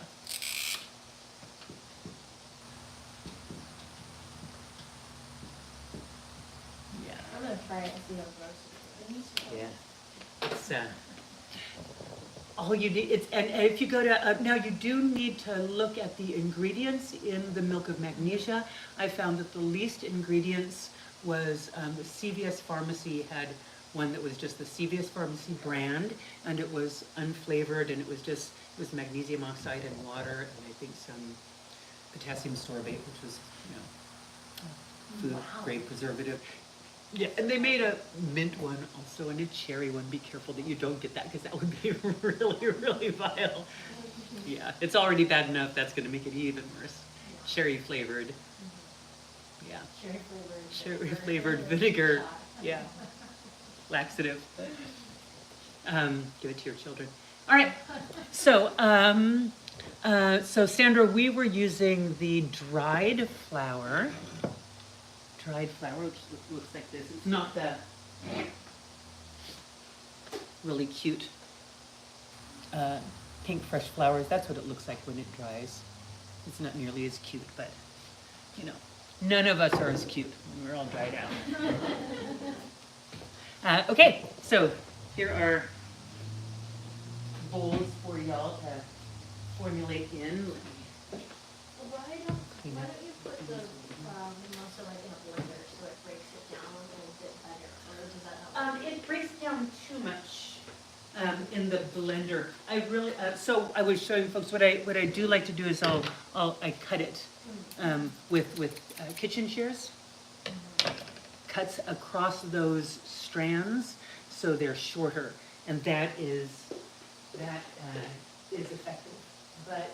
Yeah. I'm gonna try it and see how gross it is. Yeah. It's all you need. It's and if you go to now, you do need to look at the ingredients in the milk of magnesia. I found that the least ingredients was the CVS Pharmacy had one that was just the CVS Pharmacy brand, and it was unflavored, and it was magnesium oxide and water, and I think some potassium sorbate, which was food grade preservative. Yeah, and they made a mint one also and a cherry one. Be careful that you don't get that because that would be really, really vile. Yeah, it's already bad enough. That's going to make it even worse. Cherry flavored. Yeah, cherry flavored vinegar. Yeah, laxative. Give it to your children. All right. So, so Sandra, we were using the dried flour. Which looks like this. It's not the really cute pink fresh flowers. That's what it looks like when it dries. It's not nearly as cute, but none of us are as cute when we're all dried out. Okay, so here are bowls for y'all to formulate in. Why don't you put the mimosa like in a blender so it breaks it down a little bit better, or does that help? It breaks down too much in the blender. I really so I was showing folks what I do like to do is I cut it with kitchen shears. Cuts across those strands so they're shorter, and that is effective. But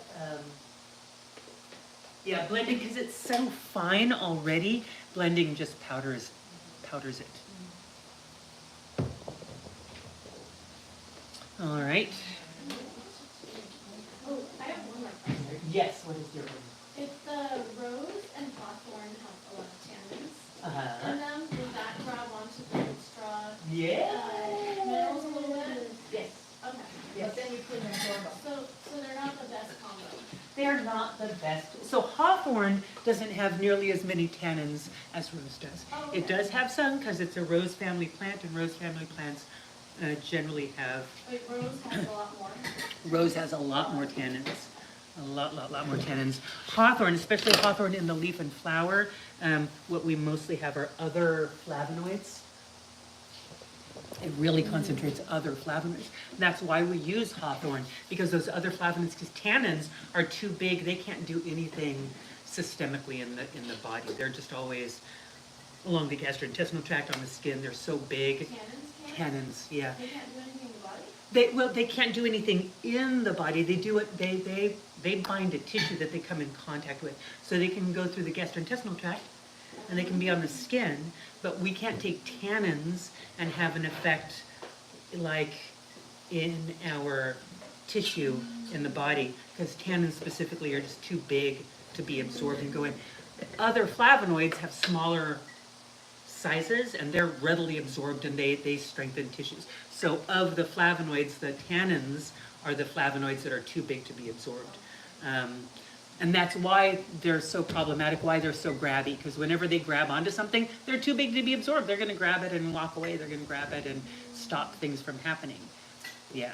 yeah, blending, because it's so fine already, blending just powders it. All right. Oh, I have one more question. Yes, what is your If the rose and hawthorn have a lot of tannins Uh-huh. in them, will that grab onto the straw Yeah. minerals a little bit? Yes. Okay. But then you couldn't absorb them. So they're not the best combo. They're not the best. So hawthorn doesn't have nearly as many tannins as rose does. Oh, It okay. does have some because it's a rose family plant, and rose family plants generally have. Wait, rose has a lot more. Rose has a lot more tannins. A lot more tannins. Hawthorn, especially hawthorn in the leaf and flower, what we mostly have are other flavonoids. It really concentrates other flavonoids. That's why we use hawthorn, because those other flavonoids, because tannins are too big, they can't do anything systemically in the body. They're just always along the gastrointestinal tract, on the skin. They're so big. Tannins can? Tannins, yeah. They can't do anything in the body? They can't do anything in the body. They do it. They bind a tissue that they come in contact with, so they can go through the gastrointestinal tract, and they can be on the skin. But we can't take tannins and have an effect like in our tissue in the body, because tannins specifically are just too big to be absorbed and go in. Other flavonoids have smaller sizes, and they're readily absorbed, and they strengthen tissues. So of the flavonoids, the tannins are the flavonoids that are too big to be absorbed. And that's why they're so problematic, why they're so grabby, because whenever they grab onto something, they're too big to be absorbed. They're going to grab it and walk away. They're going to grab it and stop things from happening. Yeah.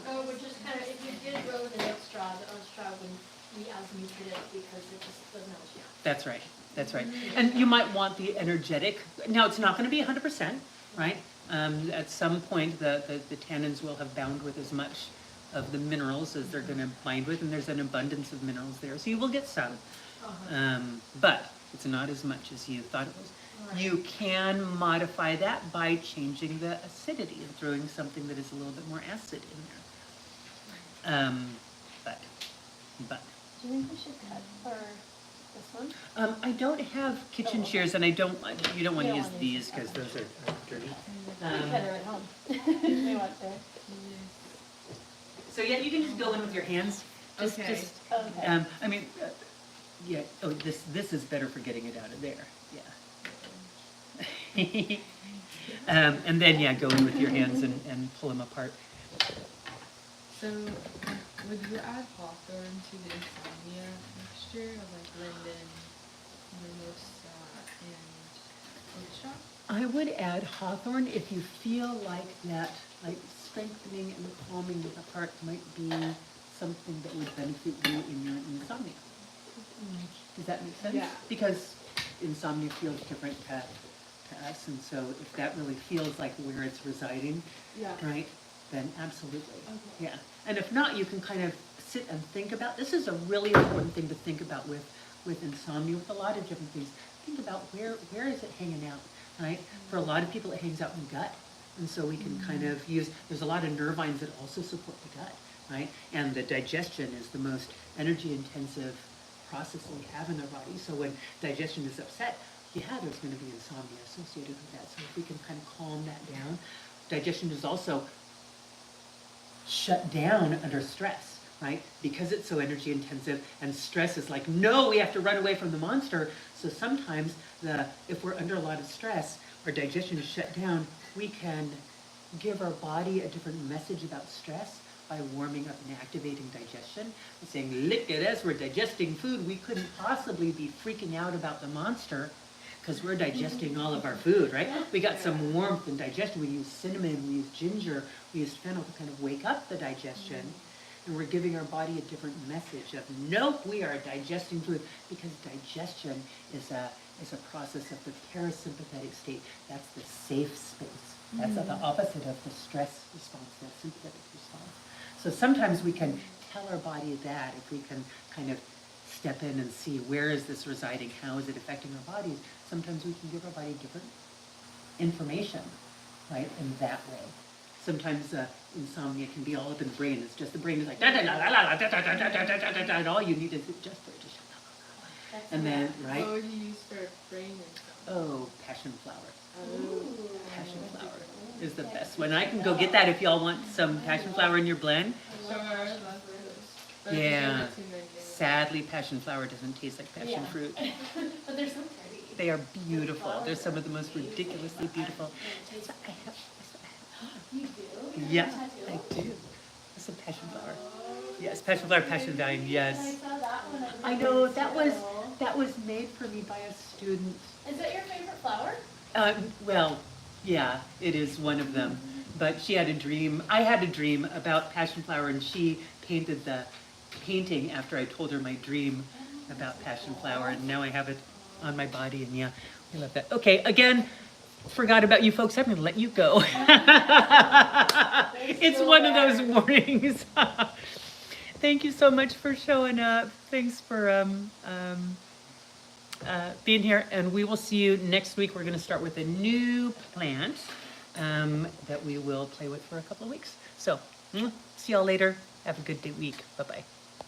So we're just kind of, if you did rose and oat straw, the oat straw wouldn't be as nutritive because it just doesn't have a chance. That's right. That's right. And you might want the energetic. Now, it's not going to be 100%, right? At some point, the tannins will have bound with as much of the minerals as they're going to bind with, and there's an abundance of minerals there. So you will get some, but it's not as much as you thought it was. Right. You can modify that by changing the acidity and throwing something that is a little bit more acid in there. But. Do you think we should cut for this one? I don't have kitchen shears, and you don't want to You don't use wanna use these them, because those are dirty. We cut her at home. We want to. So yeah, you can just go in with your hands. Okay. Okay. I mean, yeah. Oh, this is better for getting it out of there. Yeah. And then yeah, go in with your hands and pull them apart. So, would you add hawthorn to the insomnia mixture of like linden, mimosa, and oat I would add hawthorn if you feel like that, like strengthening and calming of the heart might be something that would benefit you in your insomnia. Does that make sense? Yeah. Because insomnia feels different to us, and so if that really feels like where it's residing, Yeah. right, then absolutely. Okay. Yeah. And if not, you can kind of sit and think about, this is a really important thing to think about with insomnia, with a lot of different things. Think about where is it hanging out, right? For a lot of people, it hangs out in the gut. And so we can kind of use, there's a lot of nervines that also support the gut, right? And the digestion is the most energy intensive process that we have in our body. So when digestion is upset, yeah, there's going to be insomnia associated with that. So if we can kind of calm that down, digestion is also shut down under stress, right? Because it's so energy intensive, and stress is like, no, we have to run away from the monster. So sometimes if we're under a lot of stress, our digestion is shut down, we can give our body a different message about stress by warming up and activating digestion. And saying, look at us, we're digesting food. We couldn't possibly be freaking out about the monster because we're digesting all of our food, right? We got some warmth and digestion. We use cinnamon, we use ginger, we use fennel to kind of wake up the digestion. And we're giving our body a different message of, nope, we are digesting food, because digestion is a process of the parasympathetic state. That's the safe space. That's the opposite of the stress response, the sympathetic response. So sometimes we can tell our body that if we can kind of step in and see where is this residing, how is it affecting our bodies. Sometimes we can give our body different information, right, in that way. Sometimes insomnia can be all up in the brain. It's just the brain is like, da da da da da da da da da da da da da, and all you need is just for it to shut up. And then, right? What would you use for brain insomnia? Oh, passion flower. Oh. Passion flower is the best one. I can go get that if y'all want some passion flower in your blend. Sure, love those. But Yeah. if you give it to me, Sadly, passion flower doesn't taste like passion fruit. But they're so pretty. They are beautiful. They're some of the most ridiculously beautiful. That's what I have. You do? Yeah, I do. That's a passion flower. Yes, passion flower, passion vine. I Yes. saw that one. I know that was made for me by a student. Is that your favorite flower? Well, yeah, it is one of them. But she had a dream. I had a dream about passion flower, and she painted the painting after I told her my dream about passion flower, and now I have it on my body, and yeah, I love that. Okay, again, forgot about you folks. I'm going to let you go. It's one of those mornings. Thank you so much for showing up. Thanks for being here, and we will see you next week. We're going to start with a new plant that we will play with for a couple of weeks. So, see y'all later. Have a good week. Bye-bye.